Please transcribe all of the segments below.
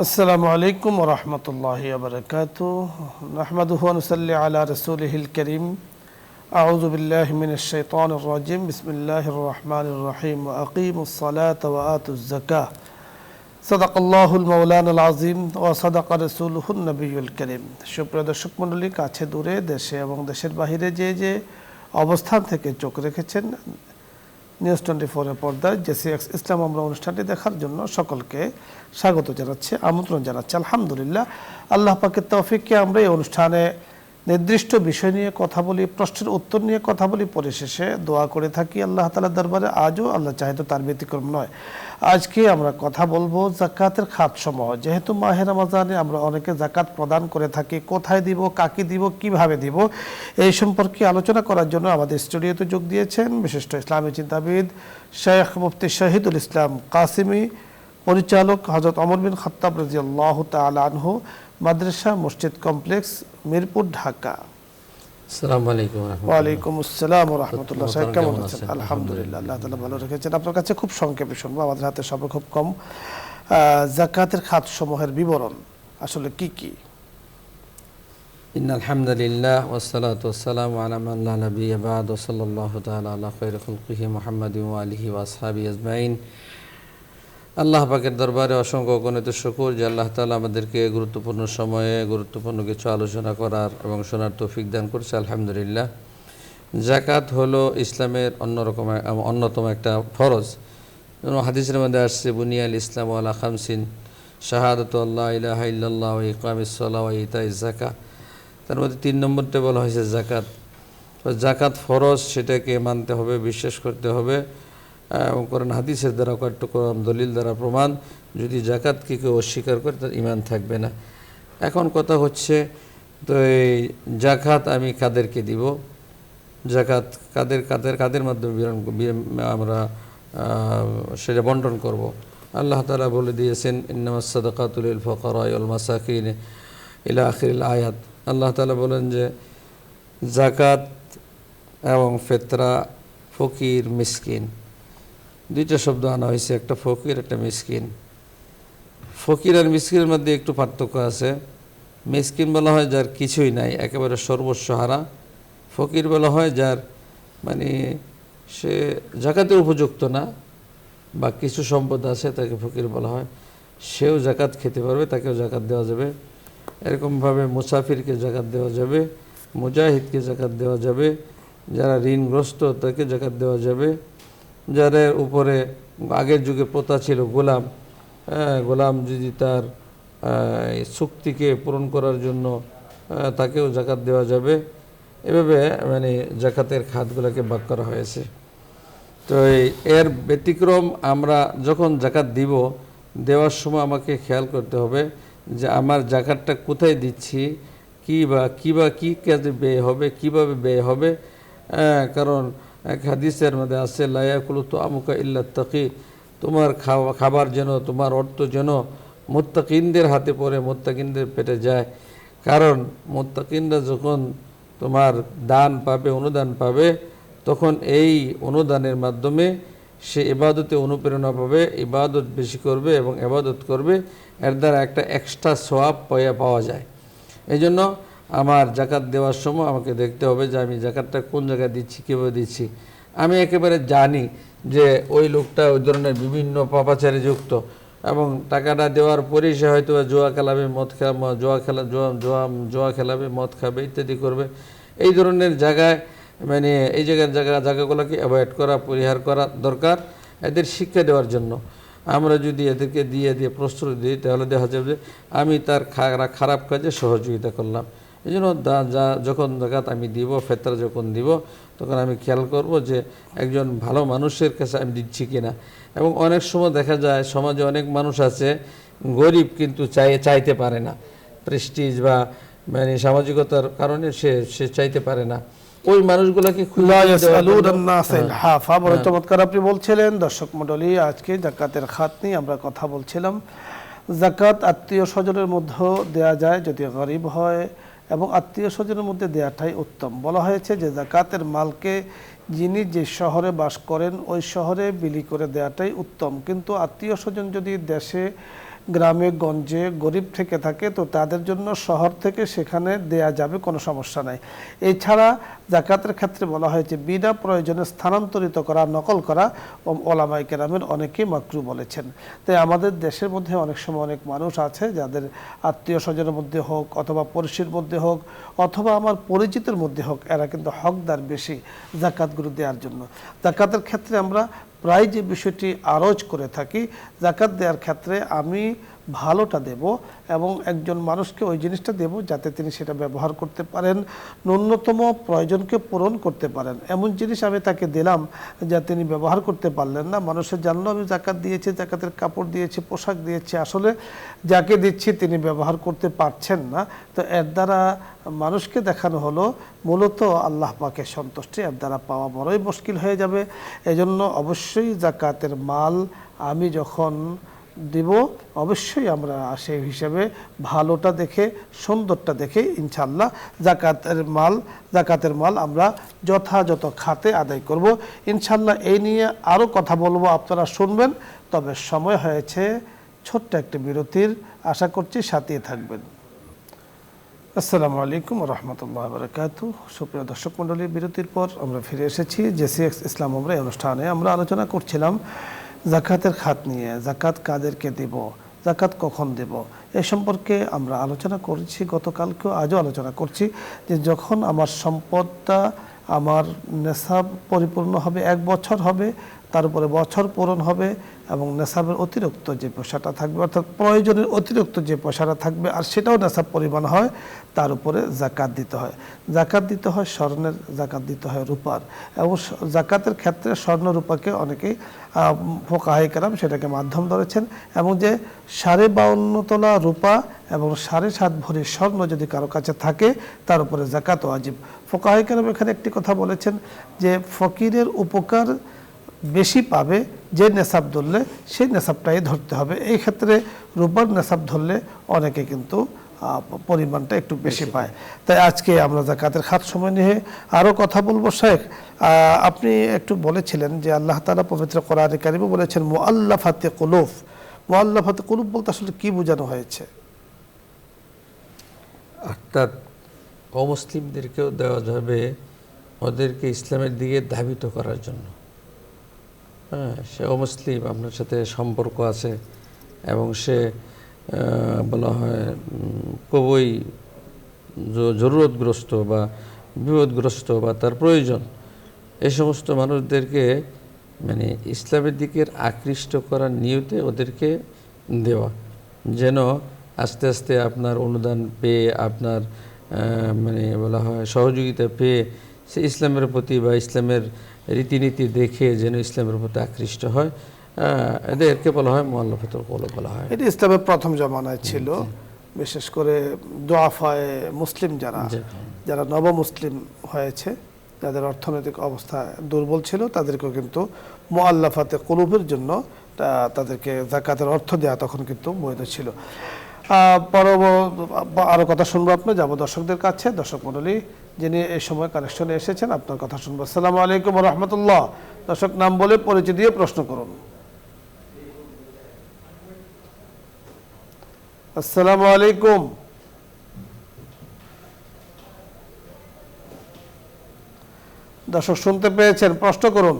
আসসালামু আলাইকুম ওয়া রাহমাতুল্লাহি ওয়া বারাকাতুহু নাহমাদুহু ওয়া নুসাল্লি আলা রাসূলিহিল কারীম আউযু বিল্লাহি মিনাশ শাইতানির রাজীম বিসমিল্লাহির রাহমানির রহিম ওয়া আকিমুস সালাতা ওয়া আতুজ যাকাহ সাদাকাল্লাহুল মাওলানাল আযীম ওয়া সাদাকা রাসূলুহুন নবিয়্যুল কারীম। সুপ্রিয় দর্শক মণ্ডলী, কাছে দূরে, দেশে এবং দেশের বাইরে যে অবস্থান থেকে চোখ রেখেছেন নিউজ 24 এর পর্দায় জেসিএক্স ইসলাম আমরা অনুষ্ঠানটি দেখার জন্য সকলকে স্বাগত জানাচ্ছি, আমন্ত্রণ জানাচ্ছি। আলহামদুলিল্লাহ, আল্লাহ পাকের তৌফিকে আমরা এই অনুষ্ঠানে নির্দিষ্ট বিষয় নিয়ে কথা বলি, প্রশ্নের উত্তর নিয়ে কথা বলি, পরিশেষে দোয়া করে থাকি আল্লাহ তাআলার দরবারে। আজও আল্লাহ চাহে তো তার ব্যতিক্রম নয়। আজকে আমরা কথা বলবো জাকাতের খাতসমূহ। যেহেতু মাহে রমজানে আমরা অনেকে জাকাত প্রদান করে থাকি, কোথায় দিব, কাকে দিব, কিভাবে দিব, এই সম্পর্কে আলোচনা করার জন্য আমাদের স্টুডিওতে যোগ দিয়েছেন বিশিষ্ট ইসলামী চিন্তাবিদ শেখ মুফতি শহীদুল ইসলাম কাসিমি, পরিচালক হযরত ওমর বিন খাত্তাব রাদিয়াল্লাহু তাআলা আনহু, মাদ্রাসা মসজিদ কমপ্লেক্স, মিরপুর, ঢাকা। আসসালামু আলাইকুম ওয়া রাহমাতুল্লাহ। ওয়া আলাইকুম আসসালাম ওয়া রাহমাতুল্লাহ। সাহেব কেমন আছেন? আলহামদুলিল্লাহ, আল্লাহ তাআলা ভালো রেখেছেন। আপনার কাছে খুব সংক্ষেপে শুনবো, আমাদের হাতে সময় খুব কম। যাকাতের খাতসমূহের বিবরণ আসলে কি কি? ইন্নাল হামদুলিল্লাহ ওয়াস সালাতু ওয়াস সালামু আলা মান লা নাবিয়্যা বা'দ ওয়া সাল্লাল্লাহু তাআলা আলা খায়রি খালকিহি মুহাম্মাদিন ওয়া আলিহি ওয়া আসহাবিহি আজমাইন। আল্লাহ পাকের দরবারে অসংখ্য অগণিত শুকর যে আল্লাহ তাআলা আমাদেরকে গুরুত্বপূর্ণ সময়ে গুরুত্বপূর্ণ কিছু আলোচনা করার এবং শোনার তৌফিক দান করেছে। আলহামদুলিল্লাহ। যাকাত হলো ইসলামের অন্যতম একটা ফরজ। হাদিসের মধ্যে আসছে বুনিয়াল ইসলাম আলা খামসিন শাহাদাতু আল্লা ইলাহা ইল্লাল্লাহ ওয়া ইকামিস সালাহ ওয়া ইতাইজ যাকাহ। তার মধ্যে 3 নম্বরটা বলা হয়েছে জাকাত। তো জাকাত ফরজ, সেটাকে মানতে হবে, বিশ্বাস করতে হবে এবং কোরআন হাদিসের দ্বারা কয়েকটা দলিল দ্বারা প্রমাণ। যদি জাকাতকে কেউ অস্বীকার করে তার ঈমান থাকবে না। এখন কথা হচ্ছে, তো এই জাকাত আমি কাদেরকে দিব, জাকাত কাদের মাধ্যমে আমরা সেটা বন্টন করব। আল্লাহ তাআলা বলে দিয়েছেন ইন্নামাস সাদাকাতু লিল ফুকারা ওয়াল মাসাকিন ইলা আখিরিল আয়াত। আল্লাহ তাআলা বলেন যে জাকাত এবং ফিতরা, ফকির, মিসকিন, দুইটা শব্দ আনা হয়েছে, একটা ফকির একটা মিসকিন। ফকির আর মিসকিনের মধ্যে একটু পার্থক্য আছে। মিসকিন বলা হয় যার কিছুই নাই, একেবারে সর্বস্ব হারা। ফকির বলা হয় যার সে জাকাতের উপযুক্ত না বা কিছু সম্পদ আছে, তাকে ফকির বলা হয়। সেও জাকাত খেতে পারবে, তাকেও জাকাত দেওয়া যাবে। এরকমভাবে মুসাফিরকে জাকাত দেওয়া যাবে, মুজাহিদকে জাকাত দেওয়া যাবে, যারা ঋণগ্রস্ত তাকে জাকাত দেওয়া যাবে, যারা উপরে আগের যুগে প্রথা ছিল গোলাম যদি তার চুক্তিকে পূরণ করার জন্য তাকেও জাকাত দেওয়া যাবে। এভাবে জাকাতের খাতগুলোকে ভাগ করা হয়েছে। তো এর ব্যতিক্রম, আমরা যখন জাকাত দেওয়ার সময় আমাকে খেয়াল করতে হবে যে আমার জাকাতটা কোথায় দিচ্ছি, কি কাজে ব্যয় হবে, কিভাবে ব্যয় হবে। কারণ এক হাদিসের মধ্যে আছে লা ইয়াকুলু তুআমুকা ইল্লা তাকি, তোমার খাবার যেন, তোমার অর্থ যেন মুত্তাকিনদের হাতে পড়ে, মুত্তাকিনদের পেটে যায়। কারণ মুত্তাকিনরা যখন তোমার দান পাবে, অনুদান পাবে, তখন এই অনুদানের মাধ্যমে সে ইবাদতে অনুপ্রেরণা পাবে, ইবাদত বেশি করবে এবং ইবাদত করবে। এর দ্বারা একটা এক্সট্রা সওয়াব পাওয়া যায়। এই জন্য আমার জাকাত দেওয়ার সময় আমাকে দেখতে হবে যে আমি জাকাতটা কোন জায়গায় দিচ্ছি, কীভাবে দিচ্ছি। আমি একেবারে জানি যে ওই লোকটা ওই ধরনের বিভিন্ন পাপাচারে যুক্ত এবং টাকাটা দেওয়ার পরেই সে হয়তো জুয়া খেলাবে, জুয়া খেলাবে, মদ খাবে, ইত্যাদি করবে। এই ধরনের জায়গায় এই জায়গাগুলোকে অ্যাভয়েড করা, পরিহার করা দরকার। এদের শিক্ষা দেওয়ার জন্য আমরা যদি এদেরকে দিয়ে প্রশ্রয় দিই, তাহলে দেখা যাবে যে আমি তার খারাপ কাজে সহযোগিতা করলাম। এই জন্য যখন জাকাত আমি দিব, ফিতরা যখন দিব, তখন আমি খেয়াল করব যে একজন ভালো মানুষের কাছে আমি দিচ্ছি কিনা। এবং অনেক সময় দেখা যায় সমাজে অনেক মানুষ আছে গরিব, কিন্তু চাইতে পারে না, প্রেস্টিজ বা সামাজিকতার কারণে সে চাইতে পারে না। ওই মানুষগুলোকে চমৎকার আপনি বলছিলেন। দর্শক মণ্ডলী, আজকে জাকাতের খাত নিয়ে আমরা কথা বলছিলাম। জাকাত আত্মীয় স্বজনের মধ্যে দেয়া যায় যদি গরিব হয়, এবং আত্মীয় স্বজনের মধ্যে দেওয়াটাই উত্তম। বলা হয়েছে যে জাকাতের মালকে যিনি যে শহরে বাস করেন ওই শহরে বিলি করে দেওয়াটাই উত্তম। কিন্তু আত্মীয় স্বজন যদি দেশে গ্রামে গঞ্জে গরিব থেকে থাকে, তো তাদের জন্য শহর থেকে সেখানে দেয়া যাবে, কোনো সমস্যা নাই। এছাড়া জাকাতের ক্ষেত্রে বলা হয়েছে বিনা প্রয়োজনে স্থানান্তরিত করা, নকল করা ওলামায়ে কেরামের অনেকেই মাকরু বলেছেন। তাই আমাদের দেশের মধ্যে অনেক সময় অনেক মানুষ আছে যাদের আত্মীয় স্বজনের মধ্যে হোক অথবা পড়শির মধ্যে হোক অথবা আমার পরিচিতের মধ্যে হোক, এরা কিন্তু হকদার বেশি জাকাতগুলো দেওয়ার জন্য। জাকাতের ক্ষেত্রে আমরা প্রায় যে বিষয়টি আরজ করে থাকি, জাকাত দেওয়ার ক্ষেত্রে আমি ভালোটা দেব এবং একজন মানুষকে ওই জিনিসটা দেব যাতে তিনি সেটা ব্যবহার করতে পারেন, ন্যূনতম প্রয়োজনকে পূরণ করতে পারেন। এমন জিনিস আমি তাকে দিলাম যা তিনি ব্যবহার করতে পারলেন না, মানুষের জানলো আমি জাকাত দিয়েছি, জাকাতের কাপড় দিয়েছি, পোশাক দিয়েছি, আসলে যাকে দিচ্ছি তিনি ব্যবহার করতে পারছেন না, তো এর দ্বারা মানুষকে দেখানো হলো মূলত আল্লাহ পাকের সন্তুষ্টি এর দ্বারা পাওয়া বড়ই মুশকিল হয়ে যাবে। এজন্য অবশ্যই জাকাতের মাল আমি যখন দিব অবশ্যই আমরা সেই হিসেবে ভালোটা দেখে সুন্দরটা দেখে ইনশাআল্লাহ জাকাতের মাল আমরা যথাযথ খাতে আদায় করব ইনশাআল্লাহ। এই নিয়ে আরও কথা বলবো, আপনারা শুনবেন। তবে সময় হয়েছে ছোট্ট একটি বিরতির, আশা করছি সাথেই থাকবেন। আসসালামু আলাইকুম রহমতুল্লাহ বারাকাতুহু। সুপ্রিয় দর্শক মণ্ডলী, বিরতির পর আমরা ফিরে এসেছি জেসিএক্স ইসলাম আমরা এই অনুষ্ঠানে। আমরা আলোচনা করছিলাম জাকাতের খাত নিয়ে, জাকাত কাদেরকে দেব, জাকাত কখন দেব, এ সম্পর্কে আমরা আলোচনা করেছি গতকালকেও, আজও আলোচনা করছি যে যখন আমার সম্পদটা আমার নেশাব পরিপূর্ণ হবে, 1 বছর হবে, তার উপরে বছর পূরণ হবে এবং নেশাবের অতিরিক্ত যে পয়সাটা থাকবে অর্থাৎ প্রয়োজনের অতিরিক্ত যে পয়সাটা থাকবে আর সেটাও নেশাব পরিমাণ হয়, তার উপরে জাকাত দিতে হয়। জাকাত দিতে হয় স্বর্ণের, জাকাত দিতে হয় রূপার। এবং জাকাতের ক্ষেত্রে স্বর্ণ রূপাকে অনেকেই ফুকাহায়ে কেরাম সেটাকে মাধ্যম ধরেছেন, এবং যে 52.5 তোলা রূপা এবং 7.5 ভরি স্বর্ণ যদি কারো কাছে থাকে তার উপরে জাকাত ওয়াজিব। ফুকাহায়ে কেরাম এখানে একটি কথা বলেছেন যে ফকিরের উপকার বেশি পাবে যে নেশাব ধরলে সেই নেশাবটাই ধরতে হবে। এই ক্ষেত্রে রূপার নেশাব ধরলে অনেকে কিন্তু পরিমাণটা একটু বেশি পায়। তাই আজকে আমরা জাকাতের খাত সময় নিয়ে আরও কথা বলবো। শেখ, আপনি একটু বলেছিলেন যে আল্লাহ তাআলা পবিত্র কোরআনে কারিমে বলেছেন মুআল্লাফাতে কুলুব। মুআল্লাফাতে কুলুব বলতে আসলে কি বোঝানো হয়েছে? অর্থাৎ অমুসলিমদেরকেও দেওয়া যাবে ওদেরকে ইসলামের দিকে ধাবিত করার জন্য। হ্যাঁ, সে অমুসলিম, আপনার সাথে সম্পর্ক আছে এবং সে বলা হয় খুবই জরুরতগ্রস্ত বা বিপদগ্রস্ত বা তার প্রয়োজন, এই সমস্ত মানুষদেরকে মানে ইসলামের দিকে আকৃষ্ট করার নিয়তে ওদেরকে দেওয়া, যেন আস্তে আস্তে আপনার অনুদান পেয়ে আপনার মানে বলা হয় সহযোগিতা পেয়ে সে ইসলামের প্রতি বা ইসলামের রীতিনীতি দেখে যেন ইসলামের প্রতি আকৃষ্ট হয়। এদেরকে বলা হয় মুআল্লাফাতুল কুলুব বলা হয়। এটি ইসলামের প্রথম জমানায় ছিল, বিশেষ করে দুআফায়ে মুসলিম যারা নবমুসলিম হয়েছে, যাদের অর্থনৈতিক অবস্থা দুর্বল ছিল, তাদেরকেও কিন্তু মুআল্লাফাতে কুলুবের জন্য তাদেরকে জাকাতের অর্থ দেওয়া তখন কিন্তু বৈধ ছিল। আরও কথা শুনবো আপনার, যাবো দর্শকদের কাছে। দর্শক মণ্ডলী, যিনি এই সময় কানেকশনে এসেছেন আপনার কথা শুনবো। আসসালামু আলাইকুম রহমতুল্লাহ। দর্শক নাম বলে পরিচয় দিয়ে প্রশ্ন করুন। আসসালামু আলাইকুম। দর্শক শুনতে পেয়েছেন, প্রশ্ন করুন।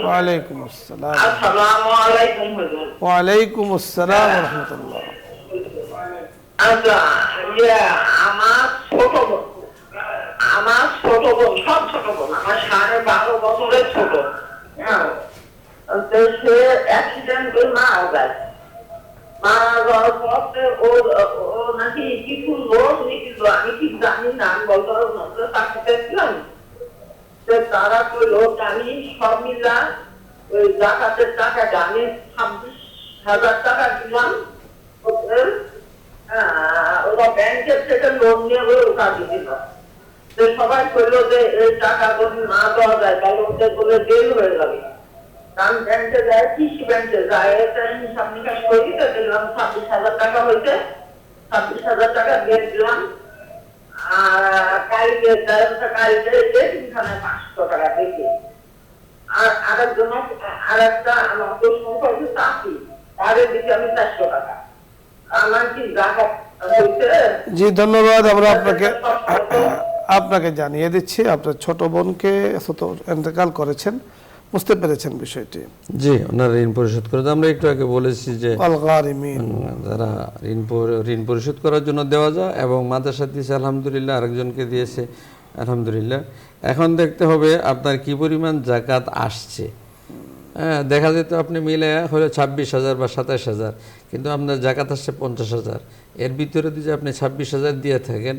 ওয়ালাইকুম আসসালাম। ওয়ালাইকুম আসসালাম ওয়া রাহমাতুল্লাহ। আচ্ছা, আমার ছোট বোন, সব ছোট বোন, আমার 12.5 বছরের ছোট, সে অ্যাক্সিডেন্ট করে মারা যায়। মারা যাওয়ার পরে ও নাকি কিছু লোক নিয়েছিল, আমি ঠিক জানি না, আমি বলতে পারবো না, চাকরিতে ছিলাম। তারা কইলো আমি সব মিলা ওই জাকাতের টাকাটা আমি 26,000 টাকা দিলাম, ওরা ব্যাংকের থেকে লোন নিয়ে ওটা দিল। সবাই কইলো যে এই টাকা যদি না দেওয়া যায় তাহলে ওদের বলে জেল হয়ে যাবে। আমি ব্যাংকে যাই, কৃষি ব্যাংকে যাই, হিসাব নিকাশ করি, দিলাম 26,000 টাকা হয়েছে, 26,000 টাকা দিয়ে দিলাম। আর কালকে 500 টাকা দেখি আর আরেকজন আরেকটা আমার প্রশ্ন হচ্ছে চাষি, তাদের দিকে আমি 400 টাকা, আমার কি জাকাত হইছে? জি ধন্যবাদ। আমরা আপনাকে জানিয়ে দিচ্ছি, আপনার ছোট বোনকে ইন্তেকাল করেছেন, বুঝতে পেরেছেন বিষয়টি। জি, ওনার ঋণ পরিশোধ করে আমরা একটু আগে বলেছি যে যারা ঋণ পরিশোধ করার জন্য দেওয়া যায়, এবং মাদ্রাসা দিয়েছে আলহামদুলিল্লাহ, আরেকজনকে দিয়েছে আলহামদুলিল্লাহ। এখন দেখতে হবে আপনার কি পরিমাণ জাকাত আসছে। হ্যাঁ, দেখা যেত আপনি মিলে হলে 26,000 বা 27,000, কিন্তু আপনার জাকাত আসছে 50,000। এর ভিতরে যদি আপনি 26,000 দিয়ে থাকেন,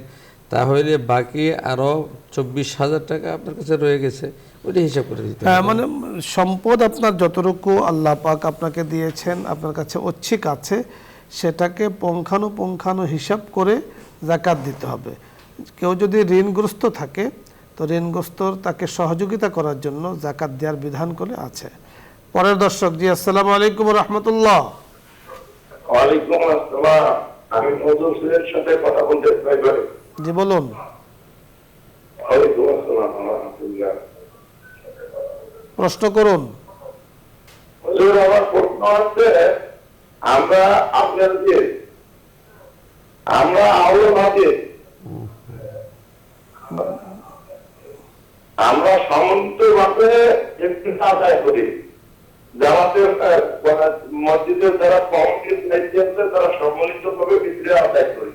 তাহলে বাকি আরো 24,000 টাকা আপনার কাছে রয়ে গেছে, ওইটা হিসাব করে দিতে হবে। হ্যাঁ, মানে সম্পদ আপনার যতটুকু আল্লাহ পাক আপনাকে দিয়েছেন, আপনার কাছে ঐচ্ছিক আছে, সেটাকে পুঙ্খানু হিসাব করে জাকাত দিতে হবে। কেউ যদি ঋণগ্রস্ত থাকে, তো ঋণগ্রস্ত তাকে সহযোগিতা করার জন্য জাকাত দেওয়ার বিধান করে আছে। পরের দর্শক, জি আসসালামু আলাইকুম রাহমাতুল্লাহ। ওয়ালাইকুম আসসালাম, আমি নজরুল হুসেনের সাথে কথা বলতে চাই। জি বলুন। ওয়ালাইকুম আসসালাম ওয়া রাহমাতুল্লাহ। প্রশ্ন করুন। হুজুর, আমার প্রশ্ন হচ্ছে, আমরা আপনাদের আউলে মাঝে আমরা সমন্তভাবে একটু আদায় করি, জামাতের মসজিদের যারা কমিটির দায়িত্ব আছে তারা সম্মিলিতভাবে ভিতরে আদায় করি।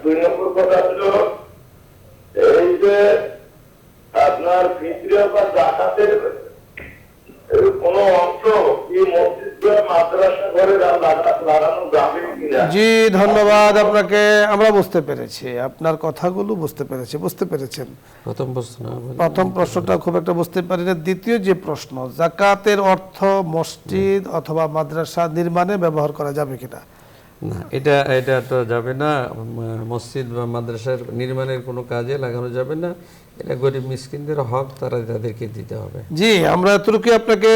2 নম্বর কথা হলো এই যে আপনার ভিতরে বা জাকাতের কোন অংশ কি মসজিদ বা মাদ্রাসা ঘরে লাগানো যাবে কিনা? জি ধন্যবাদ আপনাকে, আমরা বুঝতে পেরেছি আপনার কথাগুলো, বুঝতে পেরেছেন। প্রথম প্রশ্নটা খুব একটা বুঝতে পারি না। দ্বিতীয় যে প্রশ্ন, জাকাতের অর্থ মসজিদ অথবা মাদ্রাসা নির্মাণে ব্যবহার করা যাবে কিনা? না, এটা তো যাবে না। মসজিদ বা মাদ্রাসার নির্মাণের কোনো কাজে লাগানো যাবে না। এটা গরিব মিসকিনদের হক, তাদেরকে দিতে হবে। জি, আমরা এতটুকু আপনাকে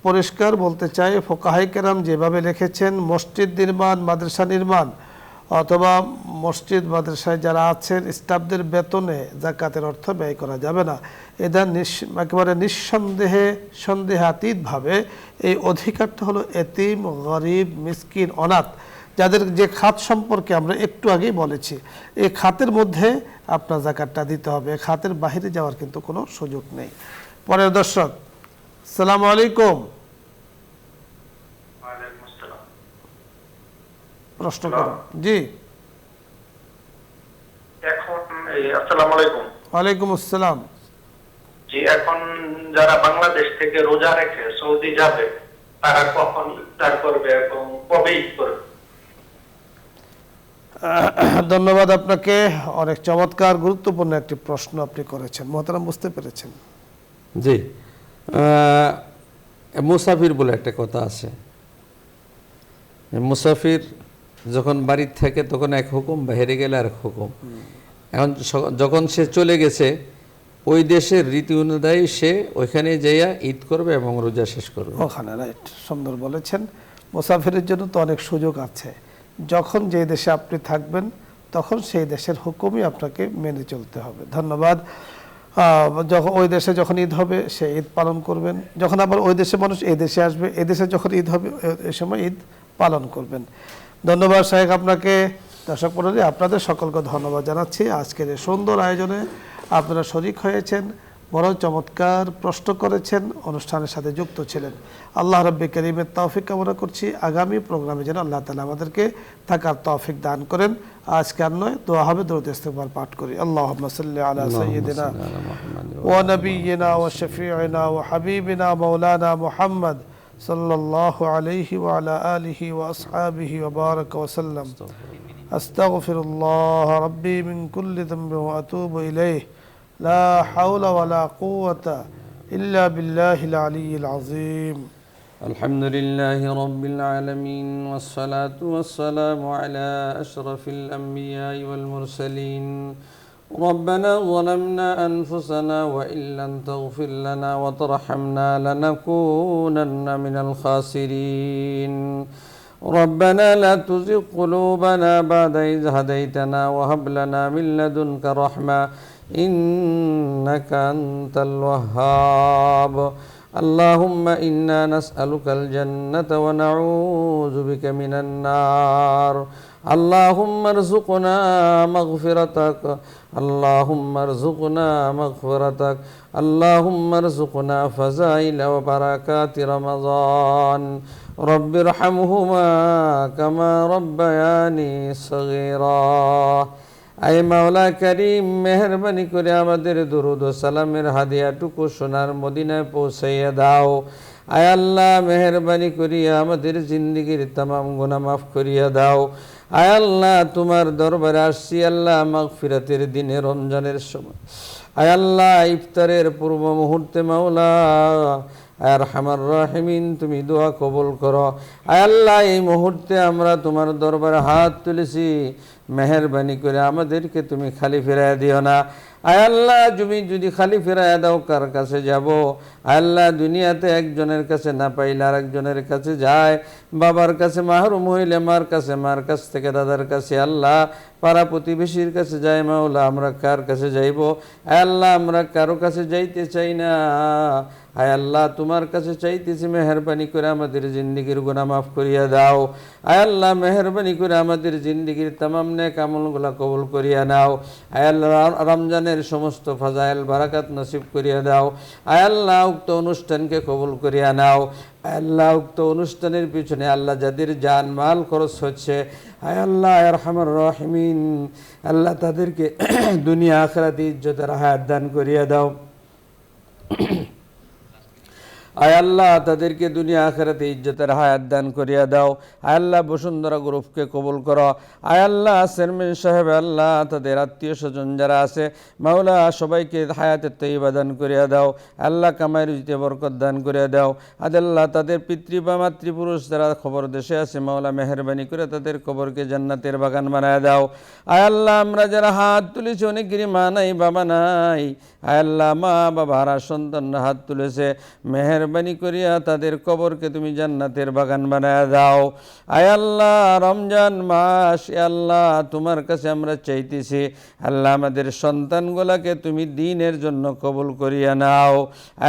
পরিষ্কার বলতে চাই, ফোকাহায়ে কেরাম যেভাবে লিখেছেন, মসজিদ নির্মাণ, মাদ্রাসা নির্মাণ অথবা মসজিদ মাদ্রাসায় যারা আছেন স্টাফদের বেতনে জাকাতের অর্থ ব্যয় করা যাবে না। এদের একেবারে সন্দেহাতীতভাবে এই অধিকারটা হলো এতিম, গরিব, মিসকিন, অনাথ, যাদের যে খাত সম্পর্কে আমরা একটু আগেই বলেছি, এই খাতের মধ্যে আপনার জাকাতটা দিতে হবে। খাতের বাহিরে যাওয়ার কিন্তু কোনো সুযোগ নেই। পরের দর্শক, আসসালামু আলাইকুম। প্রশ্ন করুন। জি আসসালামু আলাইকুম। ওয়ালাইকুম আসসালাম। জি, এখন যারা বাংলাদেশ থেকে রোজা রেখে সৌদি যাবে, তারা কখন ইফতার করবে এবং কবে ঈদ করবে? ধন্যবাদ আপনাকে, অনেক চমৎকার গুরুত্বপূর্ণ একটি প্রশ্ন আপনি করেছেন, মোহতারাম, বুঝতে পেরেছেন। জি, মুসাফির বলে একটা কথা আছে। মুসাফির যখন বাড়ির থাকে তখন এক হুকুম, বাইরে গেলে আর এক হুকুম। এখন যখন সে চলে গেছে, ওই দেশের রীতি অনুযায়ী সে ওইখানে যাইয়া ঈদ করবে এবং রোজা শেষ করবে ওখানে। রাইট, সুন্দর বলেছেন। মুসাফিরের জন্য তো অনেক সুযোগ আছে। যখন যে দেশে আপনি থাকবেন তখন সেই দেশের হুকুমই আপনাকে মেনে চলতে হবে। ধন্যবাদ। যখন ওই দেশে যখন ঈদ হবে সে ঈদ পালন করবেন, যখন আবার ওই দেশে মানুষ এই দেশে আসবে, এই দেশে যখন ঈদ হবে এই সময় ঈদ পালন করবেন। ধন্যবাদ শাহেখ আপনাকে। দর্শক মণ্ডলী, আপনাদের সকলকে ধন্যবাদ জানাচ্ছি। আজকের এই সুন্দর আয়োজনে আপনারা শরীক হয়েছেন, বড় চমৎকার প্রশ্ন করেছেন, অনুষ্ঠানের সাথে যুক্ত ছিলেন। আল্লাহ রাব্বি কারীমের তৌফিক কামনা করছি। আগামী প্রোগ্রামে যেন আল্লাহ তাআলা আমাদেরকে থাকার তৌফিক দান করেন। আজকে আর নয়, দোয়া হবে, দরুদ ইস্তিগফার পাঠ করি। আল্লাহুম্মা সাল্লি আলা সাইয়্যিদিনা ওয়া নাবিয়্যিনা ওয়া শাফিঈনা ওয়া হাবিবিনা মাওলানা মুহাম্মদ সাল্লাল্লাহু আলাইহি ওয়া আলা আলিহি ওয়া আসহাবিহি ওয়া বারাকা ওয়া সাল্লাম। আস্তাগফিরুল্লাহ রাব্বি মিন কুল্লি যামবিন ওয়া আতুবু ইলাইহি। لا حول ولا قوة إلا بالله العلي العظيم. الحمد لله رب العالمين، والصلاة والسلام على أشرف الأنبياء والمرسلين. ربنا ظلمنا أنفسنا وإن لم تغفر لنا وترحمنا لنكونن من الخاسرين. ربنا لا تزغ قلوبنا بعد إذ هديتنا وهب لنا من لدنك رحمة إنك أنت الوهاب اللهم إنا نسألك الجنة ونعوذ بك من النار اللهم ارزقنا مغفرتك اللهم ارزقنا مغفرتك اللهم ارزقنا فضائل وبركات رمضان رب ارحمهما كما ربياني صغيرا আয় মাওলা করিম মেহেরবানি করে আমাদের দুরুদ ও সালামের হাদিয়াটুকু সোনার মদিনায় পৌঁছাইয়া দাও আয় আল্লাহ মেহেরবানি করিয়া আমাদের জিন্দেগীর तमाम গুনাহ মাফ করিয়া দাও আয় আল্লাহ তোমার দরবারে আসছি আল্লাহ মাগফিরাতের দিনে রমজানের সময় আয় আল্লাহ ইফতারের পূর্ব মুহূর্তে মাওলা আয় আরহামার রাহিমিন তুমি দোয়া কবুল করো আয় আল্লাহ এই মুহূর্তে আমরা তোমার দরবারে হাত তুলেছি মেহেরবানি করে আমাদেরকে তুমি খালি ফিরাইয়া দিও না আয় আল্লাহ তুমি যদি খালি ফিরাইয়া দাও কার কাছে যাব আয় আল্লাহ দুনিয়াতে একজনের কাছে না পাইলে আরেকজনের কাছে যায় বাবার কাছে মাহরুম হইলে মার কাছ থেকে দাদার কাছে আল্লাহ পাড়া প্রতিবেশীর কাছে যায় মাওলা আমরা কার কাছে যাইব আয় আল্লাহ আমরা কারো কাছে যাইতে চাই না আয় আল্লাহ তোমার কাছে চাইতেছি মেহেরবানি করে আমাদের জিন্দেগীর গুনাহ মাফ করিয়া দাও আয় আল্লাহ মেহেরবানি করে আমাদের জিন্দেগীর तमाम নেক আমলগুলো কবুল করিয়া নাও আয় আল্লাহ রমজানের সমস্ত ফাজাইল বারাকাত নসিব করিয়া দাও আয় আল্লাহ উক্ত অনুষ্ঠানকে কবুল করিয়া নাও আয় আল্লাহ উক্ত অনুষ্ঠানের পিছনে আল্লাহ যাদের জান মাল খরচ হচ্ছে আয় আল্লাহ আরহামার রাহিমিন আল্লাহ তাদেরকে দুনিয়া আখিরাতে ইজ্জতের হায়াত দান করিয়া দাও আয় আল্লাহ তাদেরকে দুনিয়া আখিরাতে ইজ্জতের হায়াত দান করিয়া দাও আয় আল্লাহ বসুন্ধরা গ্রুপকে কবুল করো আয় আল্লাহ চেয়ারম্যান সাহেব আল্লাহ তাদের আত্মীয় স্বজন যারা আছে মাওলা সবাইকে হায়াতের তৈবা দান করিয়া দাও আল্লাহ কামাই রুজিতে বরকত দান করিয়া দাও আল্লাহ তাদের পিতৃ বা মাতৃপুরুষ যারা খবর দেশে আছে মাওলা মেহেরবানি করে তাদের কবরকে জান্নাতের বাগান বানায় দাও আয় আল্লাহ আমরা যারা হাত তুলেছি অনেকেরই মা নাই বাবা নাই আয় আল্লাহ মা বাবা হারা সন্তানরা হাত তুলেছে মেহেরবানি করিয়া তাদের কবরকে তুমি জান্নাতের বাগান বানায় দাও আয় আল্লাহ রমজান মাস আল্লাহ তোমার কাছে আমরা চাইতেছি আল্লাহ আমাদের সন্তানগুলাকে তুমি দ্বীনের জন্য কবুল করিয়া নাও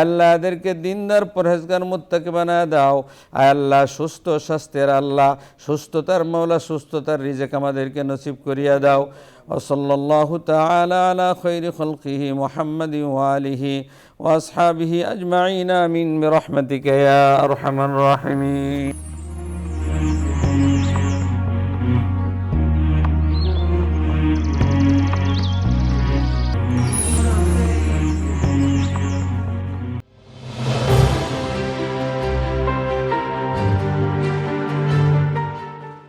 আল্লাহ এদেরকে দ্বীনদার পরহেজগার মুত্তাকি বানায় দাও আয় আল্লাহ সুস্থ স্বাস্থ্যের আল্লাহ সুস্থতার মাওলা সুস্থতার রিজিক আমাদেরকে নসিব করিয়া দাও وصلى الله تعالى على خير خلقه محمد وآله وأصحابه أجمعين آمين برحمتك يا أرحم الراحمين